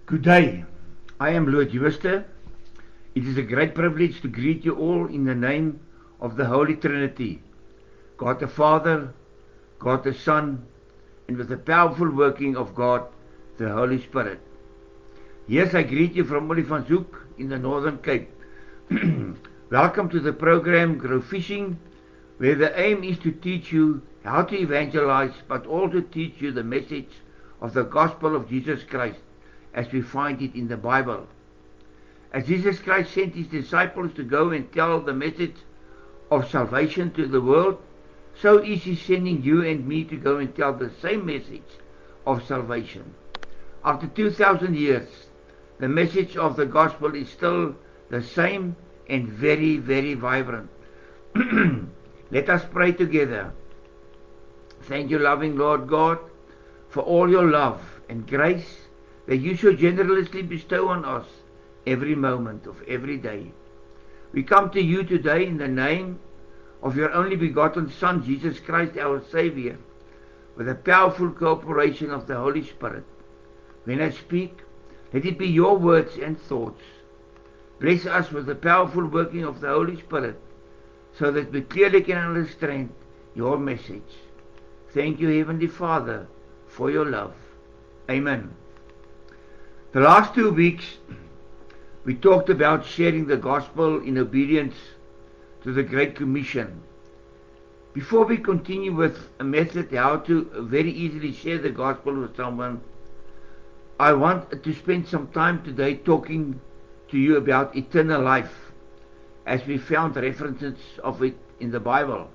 Good day. I am Lord Jooste. It is a great privilege to greet you all in the name of the Holy Trinity, God the Father, God the Son, and with the powerful working of God, the Holy Spirit. Yes, I greet you from Olifantshoek in the Northern Cape. Welcome to the program Grow Fishing, where the aim is to teach you how to evangelize, but also teach you the message of the gospel of Jesus Christ, as we find it in the Bible. As Jesus Christ sent his disciples to go and tell the message of salvation to the world, so is he sending you and me to go and tell the same message of salvation. After 2,000 years, the message of the gospel is still the same and very, very vibrant. Let us pray together. Thank you, loving Lord God, for all your love and grace that you so generously bestow on us every moment of every day. We come to you today in the name of your only begotten Son, Jesus Christ, our Savior, with the powerful cooperation of the Holy Spirit. When I speak, let it be your words and thoughts. Bless us with the powerful working of the Holy Spirit, so that we clearly can understand your message. Thank you, Heavenly Father, for your love. Amen. The last 2 weeks, we talked about sharing the gospel in obedience to the Great Commission. Before we continue with a method how to very easily share the gospel with someone, I want to spend some time today talking to you about eternal life, as we found references of it in the Bible.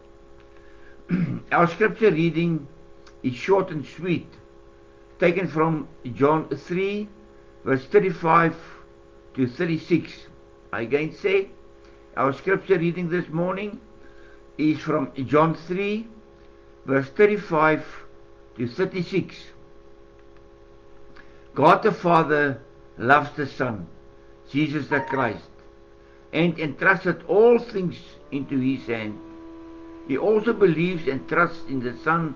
Our scripture reading is short and sweet, taken from John 3, verse 35 to 36. I again say, our scripture reading this morning is from John 3, verse 35 to 36. God the Father loves the Son, Jesus the Christ, and entrusted all things into his hand. He also believes and trusts in the Son,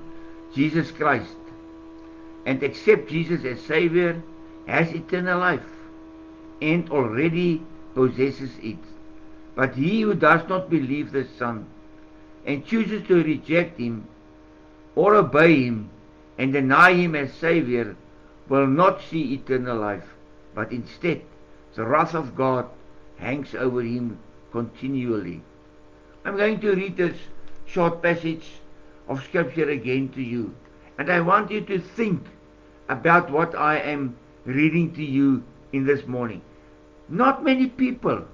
Jesus Christ, and accepts Jesus as Savior, has eternal life, and already possesses it. But he who does not believe the Son, and chooses to reject him, or obey him, and deny him as Savior, will not see eternal life, but instead the wrath of God hangs over him continually. I'm going to read this short passage of scripture again to you, and I want you to think about what I am reading to you in this morning. Not many people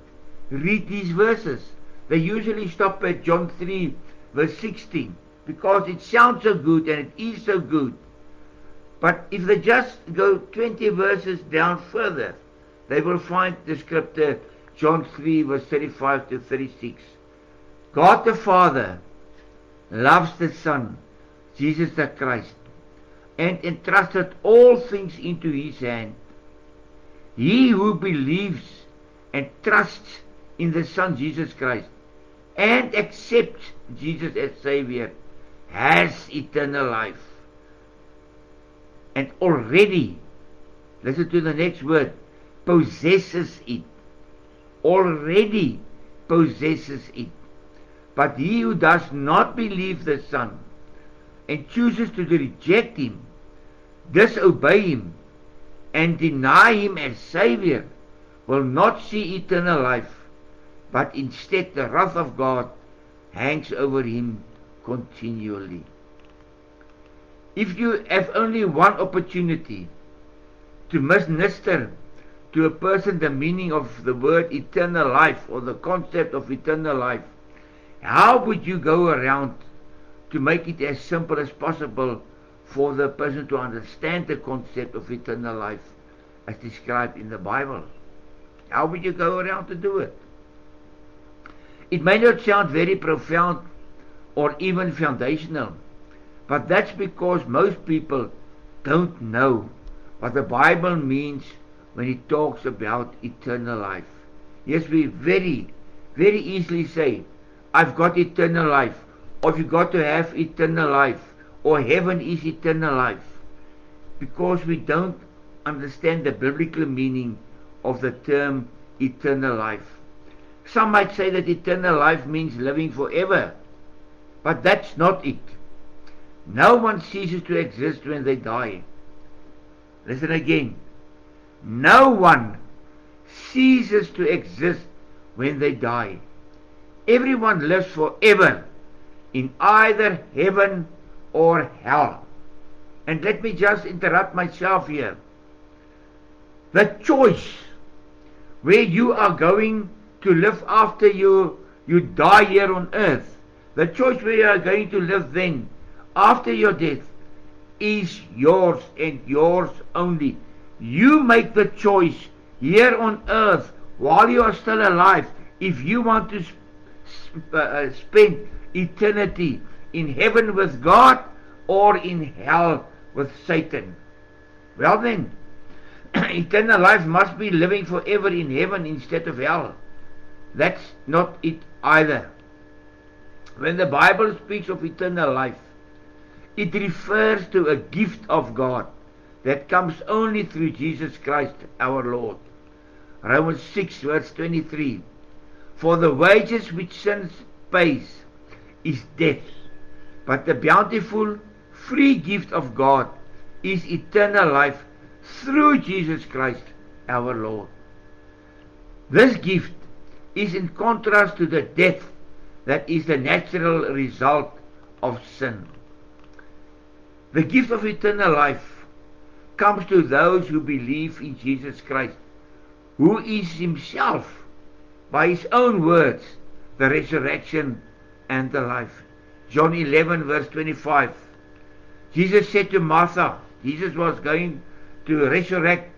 read these verses. They usually stop at John 3 verse 16 because it sounds so good and it is so good. But if they just go 20 verses down further, they will find the scripture John 3 verse 35 to 36. God the Father loves the Son, Jesus the Christ, and entrusted all things into his hand. He who believes and trusts in the Son Jesus Christ and accepts Jesus as Savior has eternal life, and already, listen to the next word, possesses it. Already possesses it. But he who does not believe the Son and chooses to reject him, disobey him, and deny him as Savior will not see eternal life, but instead the wrath of God hangs over him continually. If you have only one opportunity to minister to a person the meaning of the word eternal life or the concept of eternal life, how would you go around to make it as simple as possible for the person to understand the concept of eternal life as described in the Bible? How would you go around to do it? It may not sound very profound or even foundational, but that's because most people don't know what the Bible means when it talks about eternal life. Yes, we very, very easily say, I've got eternal life, or you've got to have eternal life, or heaven is eternal life, because we don't understand the biblical meaning of the term eternal life. Some might say that eternal life means living forever, but that's not it. No one ceases to exist when they die. Listen again. No one ceases to exist when they die. Everyone lives forever in either heaven or hell. And let me just interrupt myself here. The choice where you are going to live after you die here on earth, the choice where you are going to live then, after your death, is yours and yours only. You make the choice here on earth while you are still alive if you want to spend eternity in heaven with God or in hell with Satan. Well then, eternal life must be living forever in heaven instead of hell. That's not it either. When the Bible speaks of eternal life, it refers to a gift of God that comes only through Jesus Christ our Lord. Romans 6 verse 23. For the wages which sin pays is death, but the bountiful free gift of God is eternal life through Jesus Christ our Lord. This gift is in contrast to the death that is the natural result of sin. The gift of eternal life comes to those who believe in Jesus Christ, who is himself, by his own words, the resurrection and the life. John 11 verse 25. Jesus said to Martha, Jesus was going to resurrect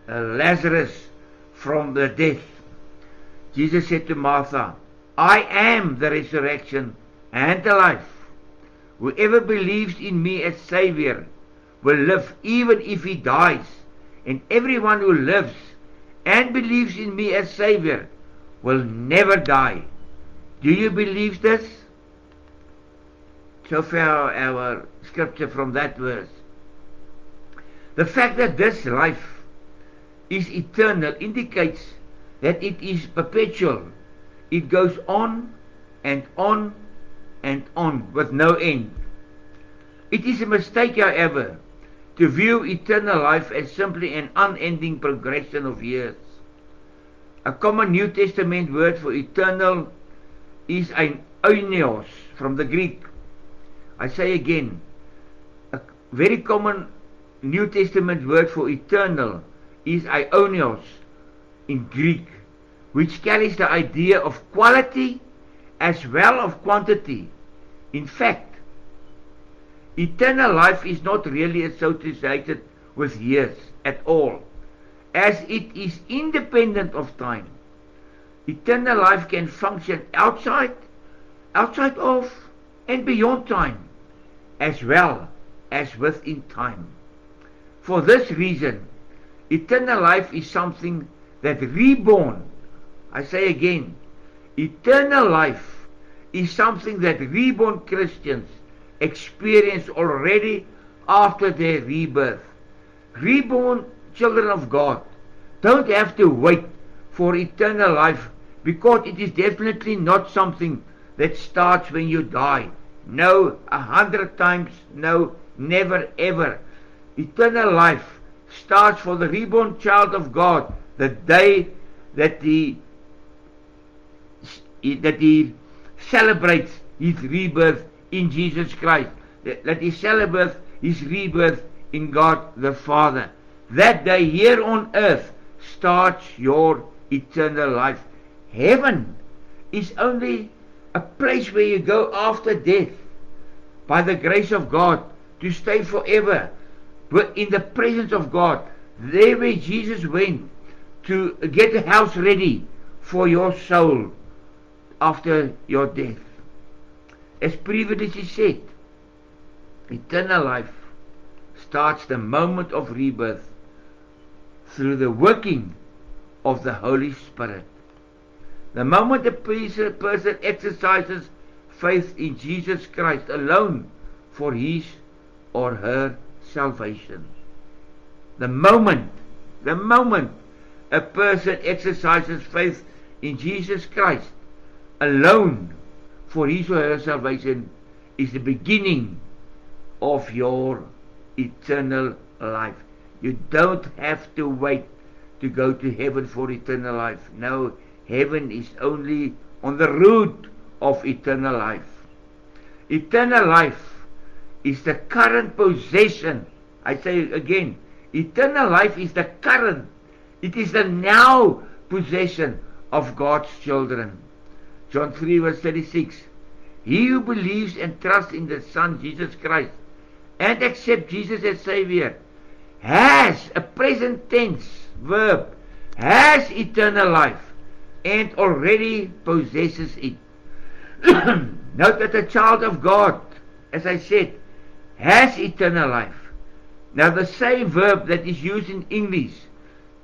Lazarus from the death. Jesus said to Martha, I am the resurrection and the life. Whoever believes in me as Savior will live even if he dies. And everyone who lives and believes in me as Savior will never die. Do you believe this? So far our scripture from that verse. The fact that this life is eternal indicates that it is perpetual. It goes on and on and on with no end. It is a mistake, however, to view eternal life as simply an unending progression of years. A common New Testament word for eternal is ein aionios from the Greek. I say again, a very common New Testament word for eternal is aionios in Greek, which carries the idea of quality as well as quantity. In fact, eternal life is not really associated with years at all, as it is independent of time. Eternal life can function outside of and beyond time, as well as within time. For this reason, eternal life is something that reborn, I say again, eternal life is something that reborn Christians experience already after their rebirth. Reborn children of God don't have to wait for eternal life, because it is definitely not something that starts when you die. No, 100 times no, never ever. Eternal life starts for the reborn child of God the day that he celebrates his rebirth in Jesus Christ, that he celebrates his rebirth in God the Father. That day here on earth starts your eternal life. Heaven is only a place where you go after death, by the grace of God, to stay forever in the presence of God. There where Jesus went to get a house ready for your soul after your death. As previously said, eternal life starts the moment of rebirth through the working of the Holy Spirit. The moment a person exercises faith in Jesus Christ alone for his or her salvation. The moment a person exercises faith in Jesus Christ alone for his or her salvation is the beginning of your eternal life. You don't have to wait to go to heaven for eternal life. No, heaven is only on the route of eternal life. Eternal life is the current possession. I say again, eternal life is the current, it is the now possession of God's children. John 3 verse 36. He who believes and trusts in the Son Jesus Christ and accepts Jesus as Savior has, a present tense verb, has eternal life and already possesses it. Note that the child of God, as I said, has eternal life. Now the same verb that is used in English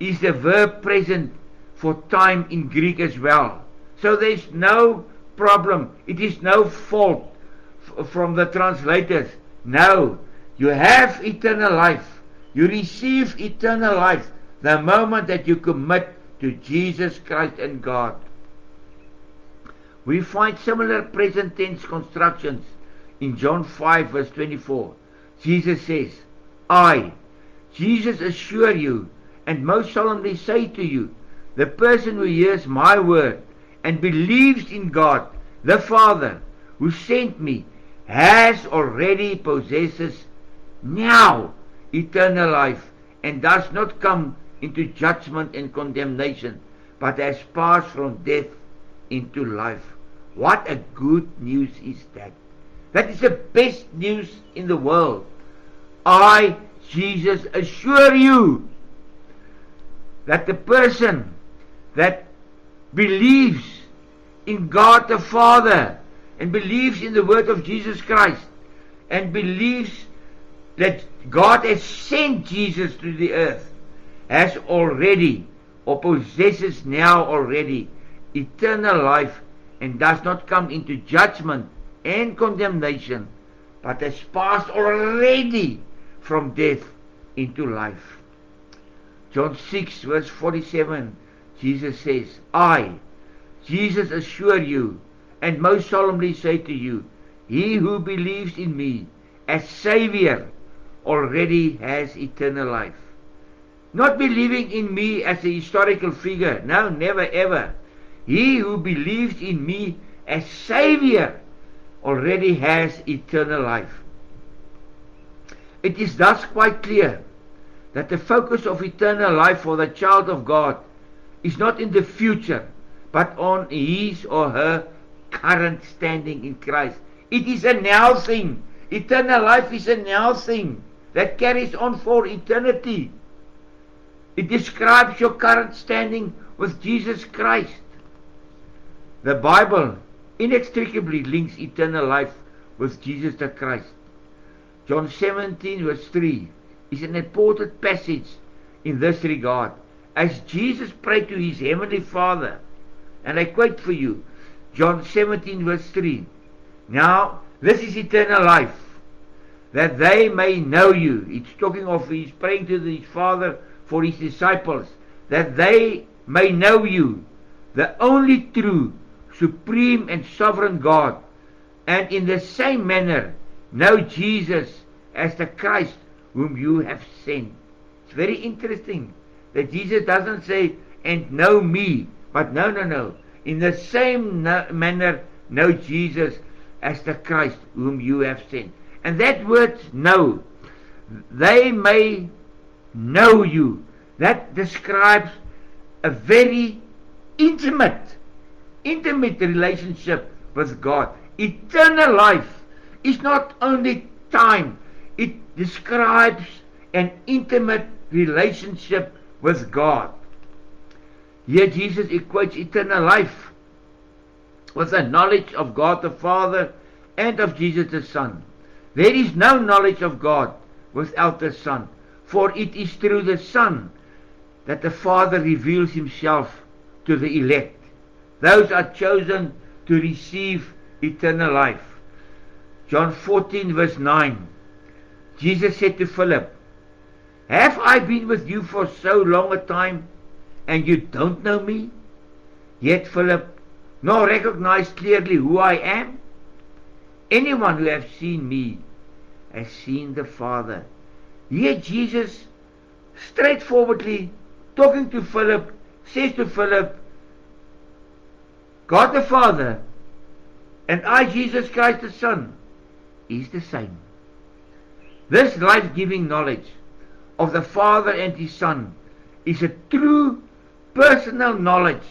is the verb present for time in Greek as well. So there's no problem. It is no fault from the translators. No, you have eternal life. You receive eternal life the moment that you commit to Jesus Christ and God. We find similar present tense constructions in John 5 verse 24. Jesus says, I, Jesus, assure you and most solemnly say to you, the person who hears my word and believes in God, the Father, who sent me, has already possesses now eternal life and does not come into judgment and condemnation, but has passed from death into life. What a good news is that. That is the best news in the world. I, Jesus, assure you that the person that believes in God the Father and believes in the word of Jesus Christ and believes that God has sent Jesus to the earth has already, or possesses now already, eternal life and does not come into judgment and condemnation, but has passed already from death into life. John 6 verse 47, Jesus says, I, Jesus, assure you and most solemnly say to you, he who believes in me as Savior already has eternal life. Not believing in me as a historical figure, no, never ever. He who believes in me as Savior already has eternal life. It is thus quite clear that the focus of eternal life for the child of God is not in the future, but on his or her current standing in Christ. It is a now thing. Eternal life is a now thing that carries on for eternity. It describes your current standing with Jesus Christ. The Bible inextricably links eternal life with Jesus the Christ. John 17 verse 3 is an important passage in this regard. As Jesus prayed to his heavenly Father, and I quote for you, John 17 verse 3, now this is eternal life, that they may know you. It's talking of, he's praying to his Father for his disciples, that they may know you, the only true, supreme and sovereign God, and in the same manner know Jesus as the Christ whom you have sent. It's very interesting that Jesus doesn't say, and know me, but no. In the same manner know Jesus as the Christ whom you have sent. And that word know, they may know you, that describes a very intimate relationship with God. Eternal life is not only time, it describes an intimate relationship with God. Here Jesus equates eternal life with the knowledge of God the Father and of Jesus the Son. There is no knowledge of God without the Son, for it is through the Son that the Father reveals himself to the elect. Those are chosen to receive eternal life. John 14 verse 9, Jesus said to Philip, have I been with you for so long a time, and you don't know me? Yet Philip nor recognized clearly who I am. Anyone who has seen me has seen the Father. Here Jesus, straightforwardly talking to Philip, says to Philip, God the Father and I, Jesus Christ the Son, is the same. This life-giving knowledge of the Father and His Son is a true personal knowledge,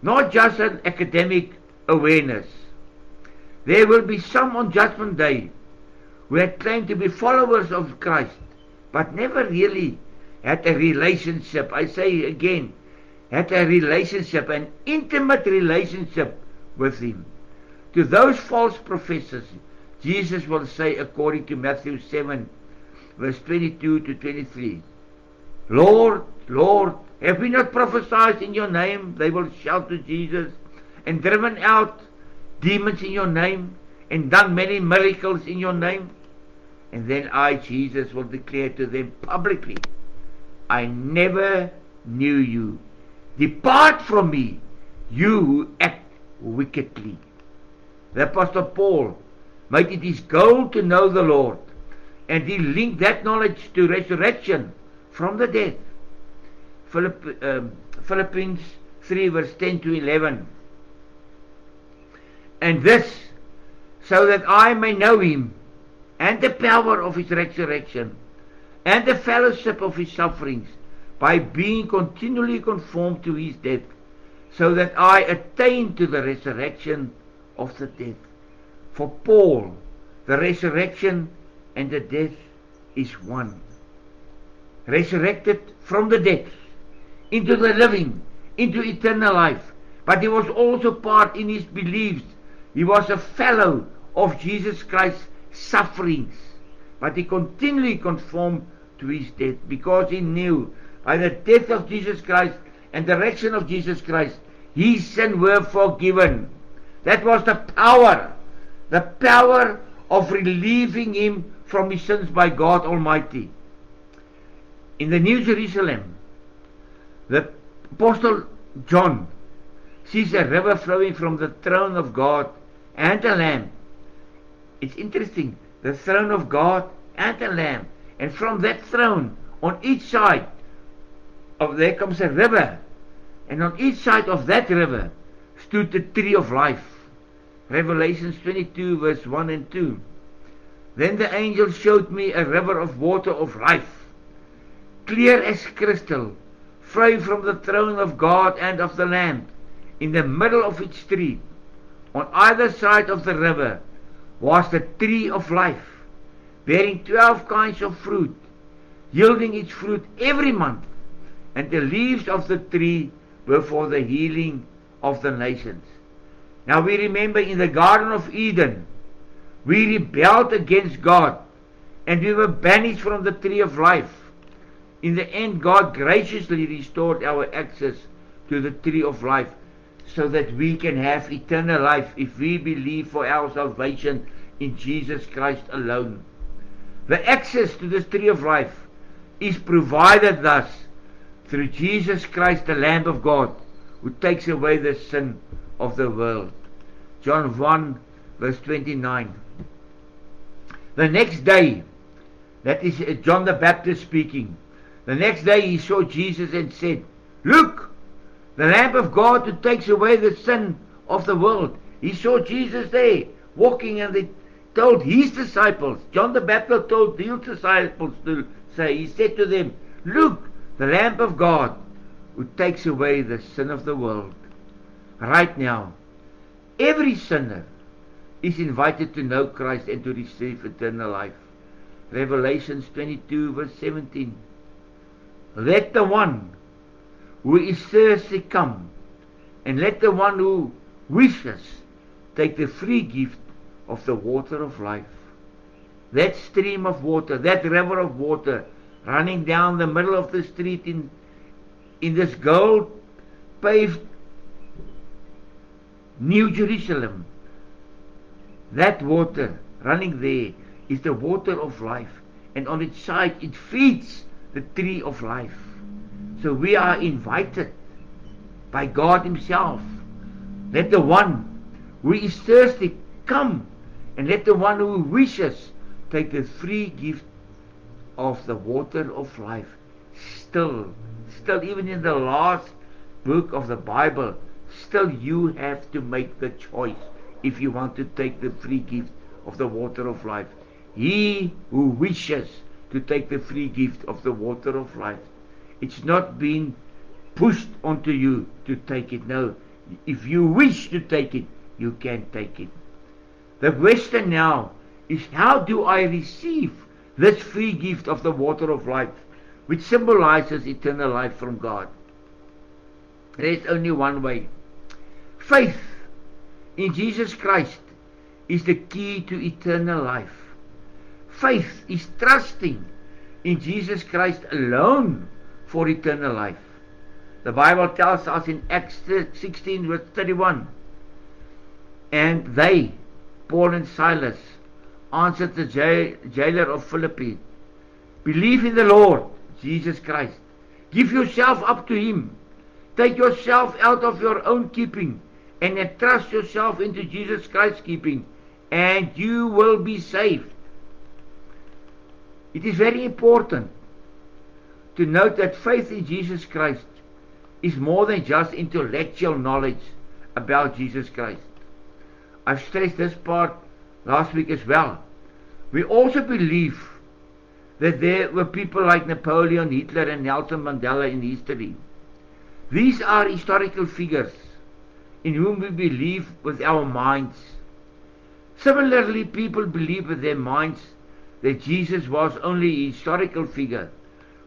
not just an academic awareness. There will be some on Judgment Day who had claimed to be followers of Christ, but never really had a relationship. I say again, had a relationship, an intimate relationship with Him. To those false professors, Jesus will say, according to Matthew 7, verse 22 to 23, Lord, Lord, have we not prophesied in your name? They will shout to Jesus, and driven out demons in your name, and done many miracles in your name. And then I, Jesus, will declare to them publicly, I never knew you. Depart from me, you who act wickedly. The Apostle Paul made it his goal to know the Lord, and he linked that knowledge to resurrection from the dead. Philippians 3 verse 10 to 11. And this, so that I may know Him, and the power of His resurrection, and the fellowship of His sufferings, by being continually conformed to His death, so that I attain to the resurrection of the dead. For Paul, the resurrection and the death is one. Resurrected from the dead into the living, into eternal life. But he was also part in his beliefs. He was a fellow of Jesus Christ's sufferings. But he continually conformed to his death, because he knew by the death of Jesus Christ and the resurrection of Jesus Christ, his sins were forgiven. That was the power of relieving him from his sins by God Almighty. In the New Jerusalem, the Apostle John sees a river flowing from the throne of God and the Lamb. It's interesting, the throne of God and the Lamb. And from that throne, on each side of there comes a river. And on each side of that river stood the tree of life. Revelation 22 verse 1 and 2. Then the angel showed me a river of water of life, clear as crystal, flowing from the throne of God and of the Lamb, in the middle of its street. On either side of the river was the tree of life, bearing 12 kinds of fruit, yielding its fruit every month, and the leaves of the tree were for the healing of the nations. Now we remember in the Garden of Eden, we rebelled against God, and we were banished from the tree of life. In the end, God graciously restored our access to the tree of life, so that we can have eternal life if we believe for our salvation in Jesus Christ alone. The access to this tree of life is provided thus through Jesus Christ, the Lamb of God, who takes away the sin of the world. John 1 verse 29. The next day, that is John the Baptist speaking, the next day he saw Jesus and said, Look, the Lamb of God who takes away the sin of the world. He saw Jesus there walking, and they told his disciples, John the Baptist told his disciples to say, he said to them, Look, the Lamb of God who takes away the sin of the world. Right now, every sinner is invited to know Christ and to receive eternal life. Revelations 22 verse 17. Let the one who is thirsty come, and let the one who wishes take the free gift of the water of life. That stream of water, that river of water, running down the middle of the street in this gold paved New Jerusalem. That water running there is the water of life, and on its side it feeds the tree of life. So we are invited by God himself. Let the one who is thirsty come, and let the one who wishes take the free gift of the water of life. Still, even in the last book of the Bible, still you have to make the choice if you want to take the free gift of the water of life. He who wishes to take the free gift of the water of life. It's not being pushed onto you to take it. No, if you wish to take it, you can take it. The question now is, how do I receive this free gift of the water of life, which symbolizes eternal life from God? There is only one way. Faith in Jesus Christ is the key to eternal life. Faith is trusting in Jesus Christ alone for eternal life. The Bible tells us in Acts 16 verse 31, and they, Paul and Silas, answered the jailer of Philippi, believe in the Lord Jesus Christ. Give yourself up to him. Take yourself out of your own keeping and entrust yourself into Jesus Christ's keeping, and you will be saved. It is very important to note that faith in Jesus Christ is more than just intellectual knowledge about Jesus Christ. I've stressed this part last week as well. We also believe that there were people like Napoleon, Hitler, and Nelson Mandela in history. These are historical figures in whom we believe with our minds. Similarly, people believe with their minds that Jesus was only a historical figure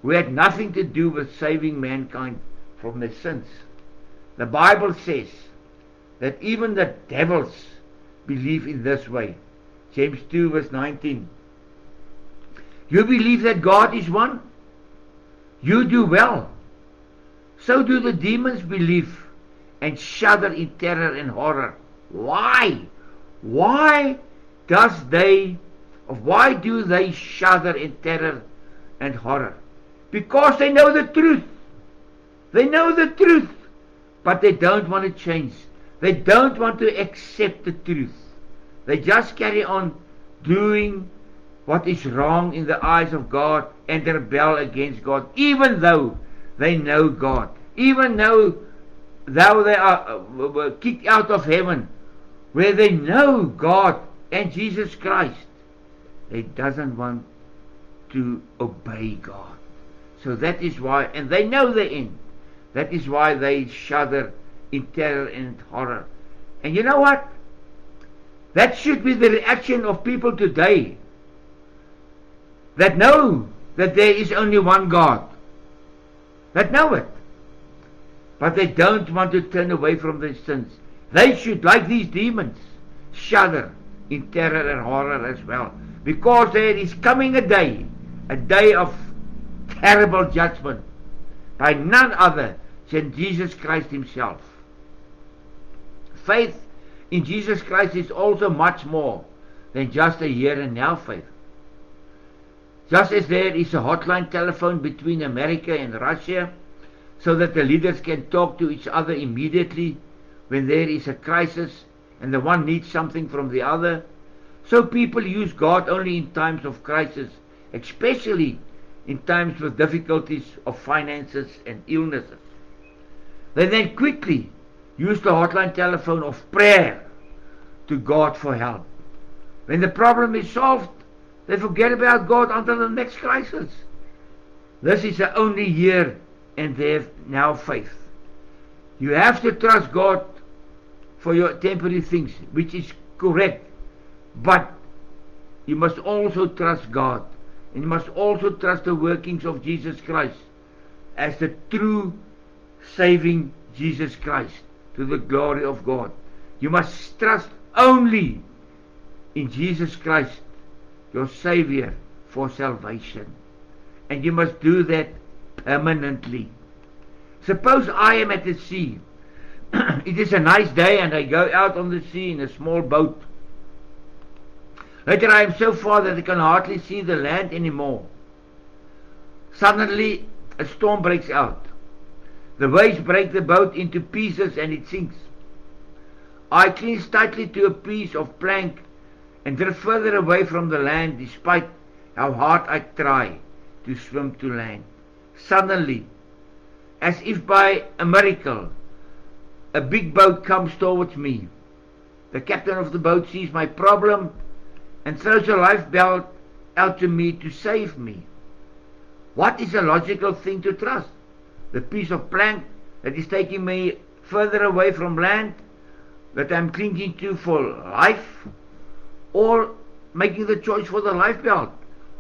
who had nothing to do with saving mankind from their sins. The Bible says that even the devils believe in this way. James 2 verse 19. You believe that God is one? You do well. So do the demons believe and shudder in terror and horror. Why? Why do they shudder in terror and horror? Because they know the truth. They know the truth, but they don't want to change. They don't want to accept the truth. They just carry on doing what is wrong in the eyes of God and rebel against God, even though they know God, even though they were kicked out of heaven, where they know God and Jesus Christ. They doesn't want to obey God. So that is why, and they know the end. That is why they shudder in terror and horror. And you know what? That should be the reaction of people today that know that there is only one God. That know it. But they don't want to turn away from their sins. They should, like these demons, shudder in terror and horror as well. Because there is coming a day of terrible judgment by none other than Jesus Christ himself. Faith in Jesus Christ is also much more than just a here and now faith. Just as there is a hotline telephone between America and Russia, so that the leaders can talk to each other immediately when there is a crisis and the one needs something from the other, so people use God only in times of crisis, especially in times with difficulties of finances and illnesses. They then quickly use the hotline telephone of prayer to God for help. When the problem is solved, they forget about God until the next crisis. This is the only here and there now faith. You have to trust God for your temporary things, which is correct. But you must also trust God. And you must also trust the workings of Jesus Christ as the true saving Jesus Christ to the glory of God. You must trust only in Jesus Christ, your Savior, for salvation. And you must do that permanently. Suppose I am at the sea. It is a nice day and I go out on the sea in a small boat. Later I am so far that I can hardly see the land anymore. Suddenly, a storm breaks out. The waves break the boat into pieces and it sinks. I cling tightly to a piece of plank and drift further away from the land despite how hard I try to swim to land. Suddenly, as if by a miracle, a big boat comes towards me. The captain of the boat sees my problem and throws a life belt out to me to save me. What is a logical thing to trust? The piece of plank that is taking me further away from land, that I'm clinging to for life, or making the choice for the life belt?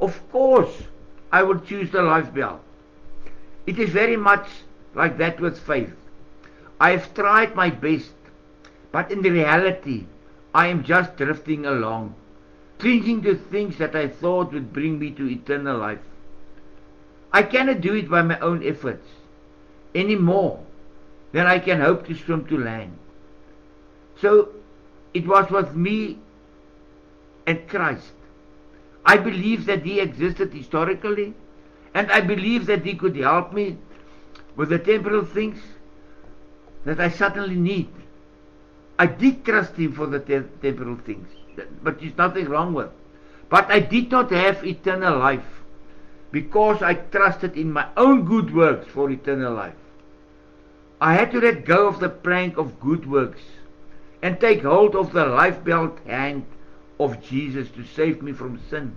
Of course, I would choose the life belt. It is very much like that with faith. I have tried my best, but in reality, I am just drifting along, clinging to things that I thought would bring me to eternal life. I cannot do it by my own efforts any more than I can hope to swim to land. So it was with me and Christ. I believe that He existed historically, and I believe that He could help me with the temporal things that I suddenly need. I did trust Him for the temporal things, but there's nothing wrong with. But I did not have eternal life because I trusted in my own good works for eternal life. I had to let go of the plank of good works and take hold of the life belt hand of Jesus to save me from sin.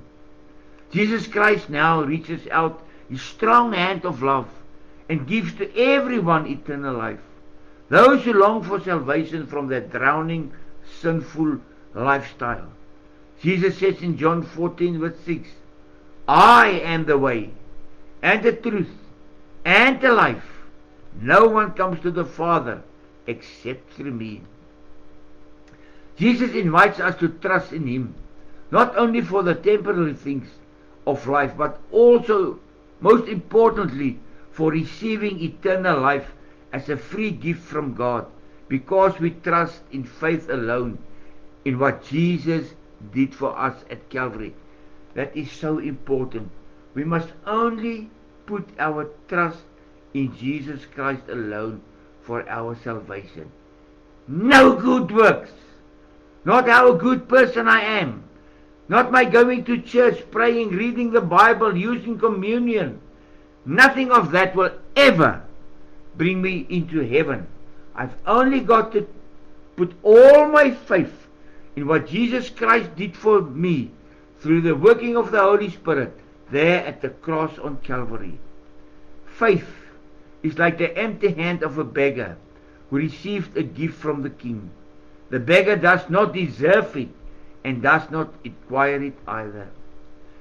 Jesus Christ now reaches out His strong hand of love and gives to everyone eternal life. Those who long for salvation from their drowning, sinful lifestyle. Jesus says in John 14 verse 6, I am the way, and the truth, and the life. No one comes to the Father except through me. Jesus invites us to trust in Him, not only for the temporary things of life, but also, most importantly, for receiving eternal life as a free gift from God, because we trust in faith alone in what Jesus did for us at Calvary. That is so important. We must only put our trust in Jesus Christ alone for our salvation. No good works, not how a good person I am, not my going to church, praying, reading the Bible, using communion. Nothing of that will ever bring me into heaven. I've only got to put all my faith in what Jesus Christ did for me through the working of the Holy Spirit there at the cross on Calvary. Faith is like the empty hand of a beggar who received a gift from the king. The beggar does not deserve it and does not acquire it either.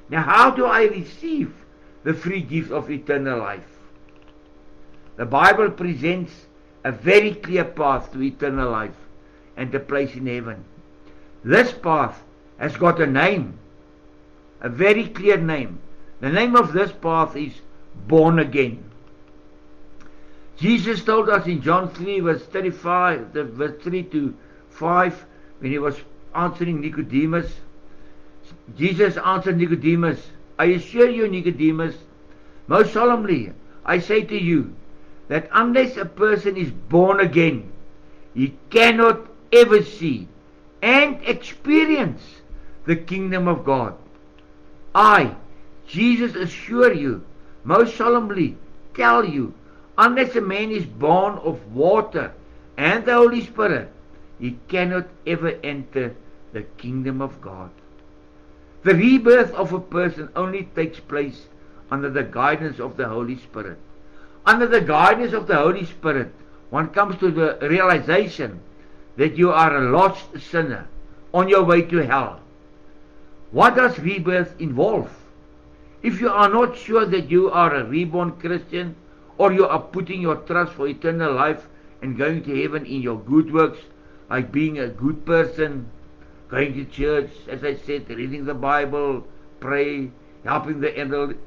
Now, how do I receive the free gift of eternal life? The Bible presents a very clear path to eternal life and a place in heaven. This path has got a name, a very clear name. The name of this path is born again. Jesus told us in John 3 verse 35, verse 3 to 5, when He was answering Nicodemus. Jesus answered Nicodemus, I assure you, Nicodemus, most solemnly, I say to you, that unless a person is born again, he cannot ever see and experience the kingdom of God. I, Jesus, assure you, most solemnly tell you, unless a man is born of water and the Holy Spirit, he cannot ever enter the kingdom of God. The rebirth of a person only takes place under the guidance of the Holy Spirit. Under the guidance of the Holy Spirit, one comes to the realization that you are a lost sinner on your way to hell. What does rebirth involve? If you are not sure that you are a reborn Christian, or you are putting your trust for eternal life and going to heaven in your good works, like being a good person, going to church, as I said, reading the Bible, pray, helping the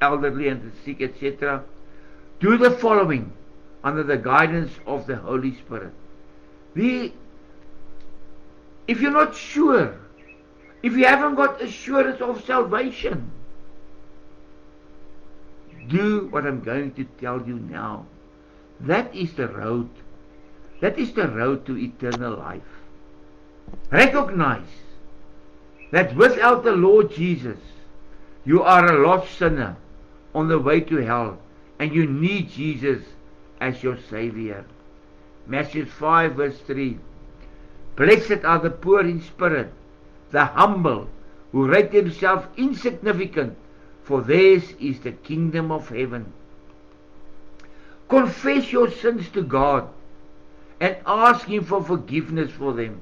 elderly and the sick, etc., do the following under the guidance of the Holy Spirit. If you're not sure, if you haven't got assurance of salvation, Do what I'm going to tell you now. That is the road. That is the road to eternal life. Recognize that without the Lord Jesus, you are a lost sinner on the way to hell, and you need Jesus as your Savior. Matthew 5 verse 3. Blessed are the poor in spirit, the humble, who rate themselves insignificant, for theirs is the kingdom of heaven. Confess your sins to God and ask Him for forgiveness for them.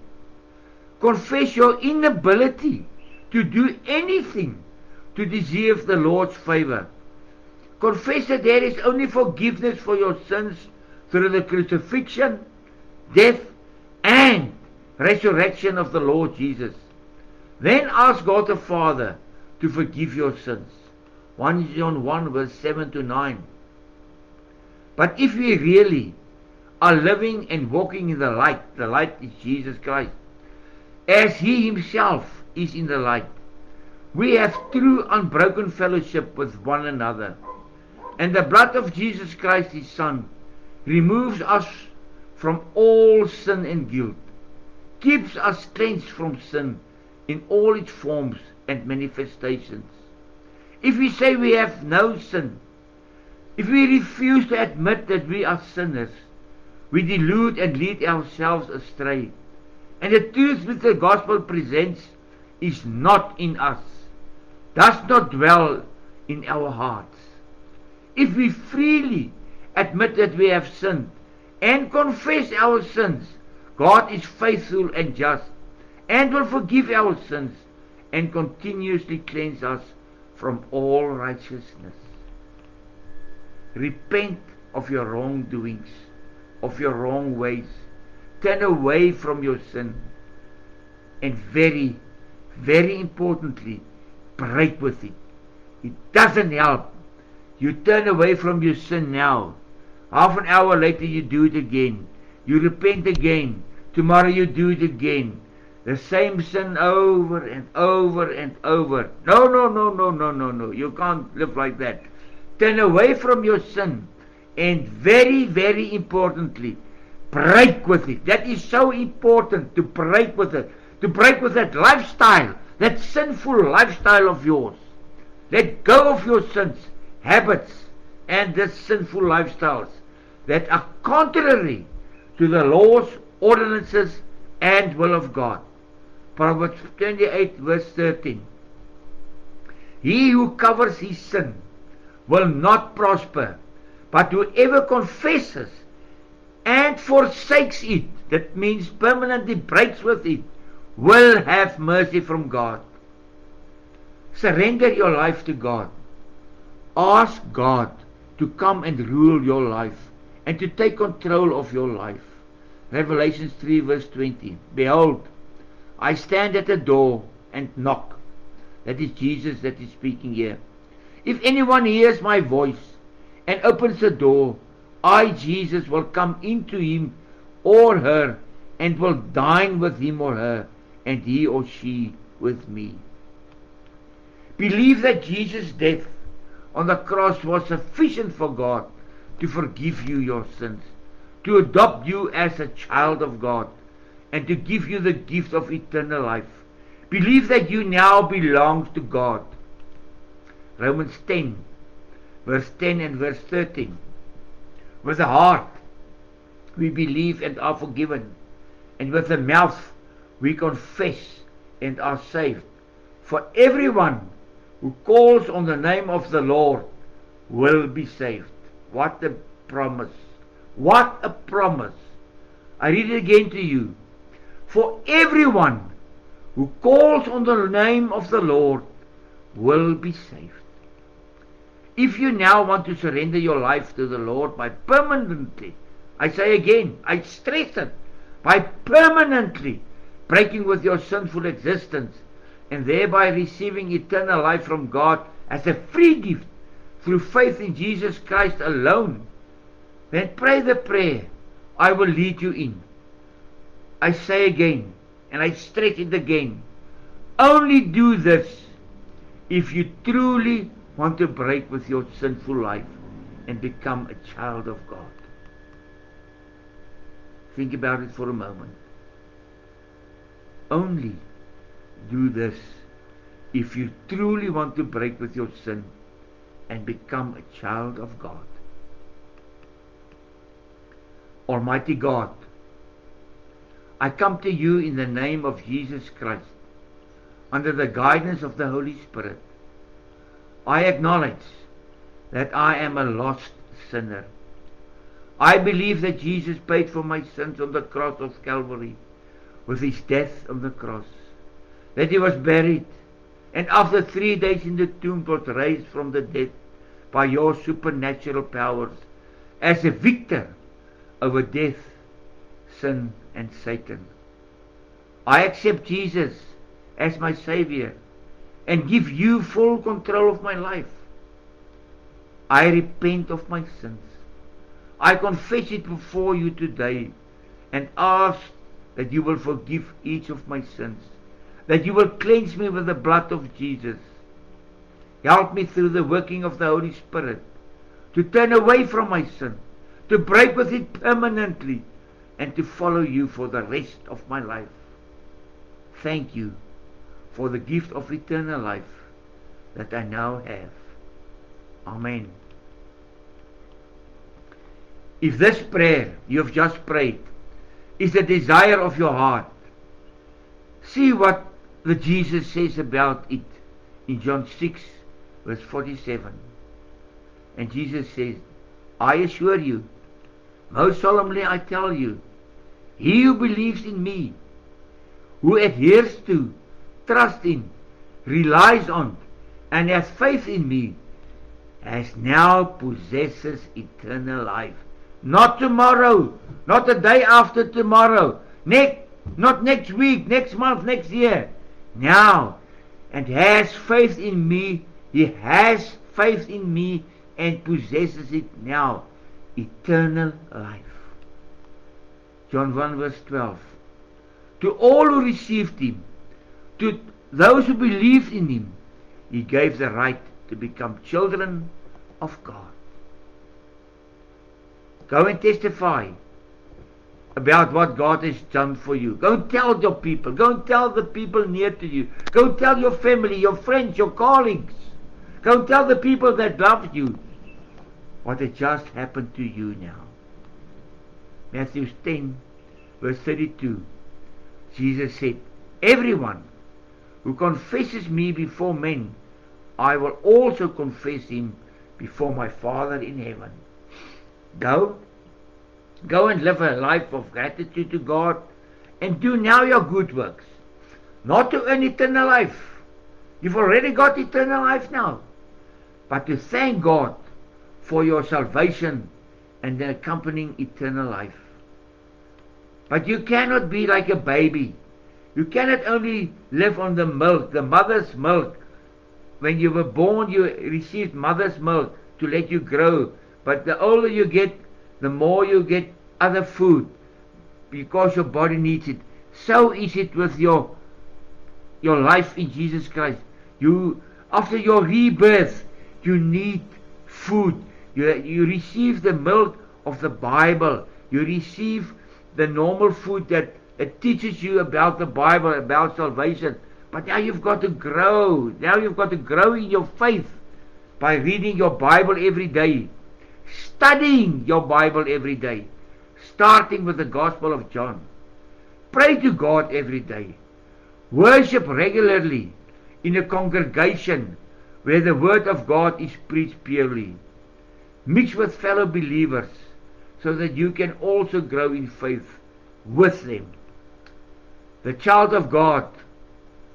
Confess your inability to do anything to deserve the Lord's favor. Confess that there is only forgiveness for your sins through the crucifixion, death, and resurrection of the Lord Jesus. Then ask God the Father to forgive your sins. 1 John 1 verse 7 to 9. But if we really are living and walking in the light is Jesus Christ, as He Himself is in the light, we have true unbroken fellowship with one another. And the blood of Jesus Christ, His Son, removes us from all sin and guilt, keeps us cleansed from sin in all its forms and manifestations. If we say we have no sin, if we refuse to admit that we are sinners, we delude and lead ourselves astray. And the truth which the gospel presents is not in us, does not dwell in our hearts. If we freely admit that we have sinned and confess our sins, God is faithful and just and will forgive our sins and continuously cleanse us from all righteousness. Repent of your wrongdoings, of your wrong ways. Turn away from your sin. And very, very importantly, break with it. It doesn't help. You turn away from your sin now. Half an hour later you do it again. You repent again. Tomorrow you do it again. The same sin over and over and over. No. You can't live like that. Turn away from your sin. And very, very importantly, break with it. That is so important, to break with it. To break with that lifestyle, that sinful lifestyle of yours. Let go of your sins, habits, and the sinful lifestyles that are contrary to the laws, ordinances, and will of God. Proverbs 28 verse 13. He who covers his sin will not prosper, but whoever confesses and forsakes it, that means permanently breaks with it, will have mercy from God. Surrender your life to God. Ask God to come and rule your life and to take control of your life. Revelation 3 verse 20. Behold, I stand at the door and knock. That is Jesus that is speaking here. If anyone hears my voice and opens the door, I, Jesus, will come into him or her and will dine with him or her, and he or she with me. Believe that Jesus' death on the cross was sufficient for God to forgive you your sins, to adopt you as a child of God, and to give you the gift of eternal life. Believe that you now belong to God. Romans 10, verse 10 and verse 13. With the heart we believe and are forgiven, and with the mouth we confess and are saved. For everyone who calls on the name of the Lord will be saved. What a promise! What a promise! I read it again to you. For everyone who calls on the name of the Lord will be saved. If you now want to surrender your life to the Lord by permanently, I say again, I stress it, by permanently breaking with your sinful existence and thereby receiving eternal life from God as a free gift through faith in Jesus Christ alone, then pray the prayer I will lead you in. I say again, and I stress it again, only do this if you truly want to break with your sinful life and become a child of God? Think about it for a moment. Only do this if you truly want to break with your sin and become a child of God. Almighty God, I come to you in the name of Jesus Christ, under the guidance of the Holy Spirit. I acknowledge that I am a lost sinner. I believe that Jesus paid for my sins on the cross of Calvary with his death on the cross, that he was buried, and after 3 days in the tomb was raised from the dead by your supernatural powers as a victor over death, sin, and Satan. I accept Jesus as my Savior and give you full control of my life. I repent of my sins. I confess it before you today and ask that you will forgive each of my sins, that you will cleanse me with the blood of Jesus. Help me through the working of the Holy Spirit to turn away from my sin, to break with it permanently, and to follow you for the rest of my life. Thank you for the gift of eternal life that I now have. Amen. If this prayer you have just prayed is the desire of your heart, see what the Jesus says about it in John 6 verse 47. And Jesus says, I assure you, most solemnly I tell you, he who believes in me, who adheres to, trusts in, relies on, and has faith in me, has now possesses eternal life. Not tomorrow, not the day after tomorrow, not next week, next month, next year. Now, and has faith in me. He has faith in me and possesses it now. Eternal life. John 1 verse 12. To all who received him, to those who believed in him, he gave the right to become children of God. Go and testify about what God has done for you. Go and tell your people. Go and tell the people near to you. Go and tell your family, your friends, your colleagues. Go and tell the people that love you what has just happened to you now. Matthew 10 verse 32. Jesus said, everyone who confesses me before men, I will also confess him before my Father in heaven. Go and live a life of gratitude to God, and do now your good works, not to earn eternal life. You've already got eternal life now, but to thank God for your salvation and the accompanying eternal life. But you cannot be like a baby. You cannot only live on the milk, the mother's milk. When you were born, you received mother's milk to let you grow. But the older you get, the more you get other food, because your body needs it. So is it with your life in Jesus Christ. After your rebirth, you need food. You receive the milk of the Bible. You receive the normal food that teaches you about the Bible, about salvation. But now you've got to grow. Now you've got to grow in your faith by reading your Bible every day, studying your Bible every day, starting with the Gospel of John. Pray to God every day. Worship regularly in a congregation where the Word of God is preached purely. Mix with fellow believers so that you can also grow in faith with them. The child of God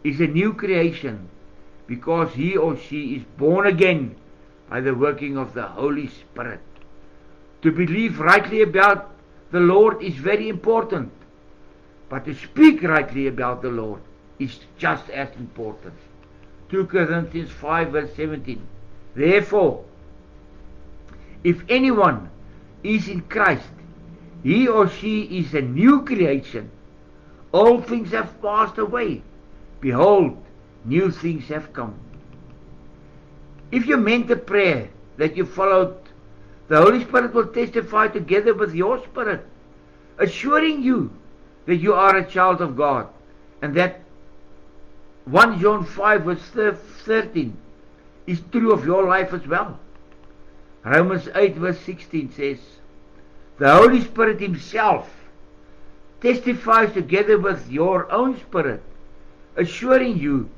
is a new creation because he or she is born again by the working of the Holy Spirit. To believe rightly about the Lord is very important, but to speak rightly about the Lord is just as important. 2 Corinthians 5 verse 17. Therefore, if anyone is in Christ, he or she is a new creation. All things have passed away. Behold, new things have come. If you meant a prayer that you followed, the Holy Spirit will testify together with your spirit, assuring you that you are a child of God, and that 1 John 5 verse 13 is true of your life as well. Romans 8 verse 16 says, the Holy Spirit himself testifies together with your own spirit, assuring you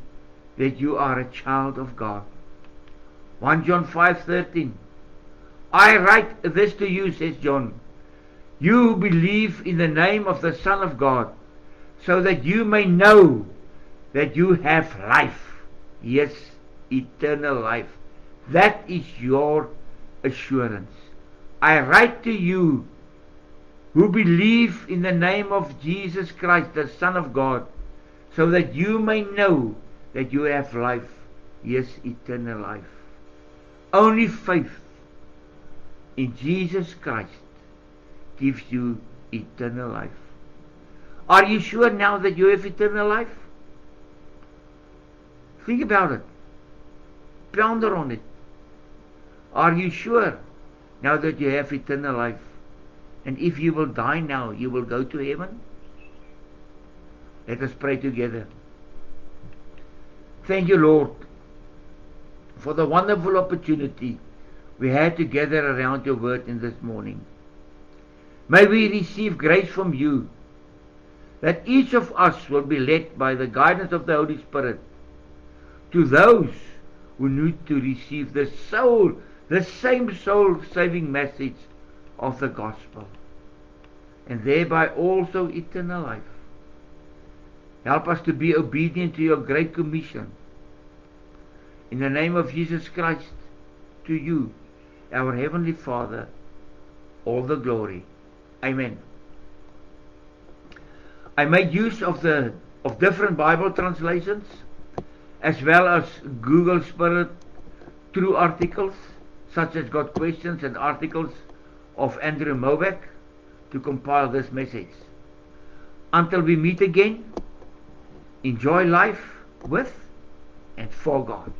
that you are a child of God. 1 John 5:13. I write this to you, says John, you who believe in the name of the Son of God, so that you may know that you have life. Yes, eternal life. That is your assurance. I write to you who believe in the name of Jesus Christ, the Son of God, so that you may know that you have life. Yes, eternal life. Only faith in Jesus Christ gives you eternal life. Are you sure now that you have eternal life? Think about it. Ponder on it. Are you sure now that you have eternal life? And if you will die now, you will go to heaven? Let us pray together. Thank you, Lord, for the wonderful opportunity we had to gather around your word in this morning. May we receive grace from you, that each of us will be led by the guidance of the Holy Spirit to those who need to receive the same soul-saving message of the gospel, and thereby also eternal life. Help us to be obedient to your great commission. In the name of Jesus Christ, to you, our Heavenly Father, all the glory. Amen. I made use of different Bible translations, as well as Google Spirit True articles, such as God Questions and articles of Andrew Mobeck, to compile this message. Until we meet again, enjoy life with and for God.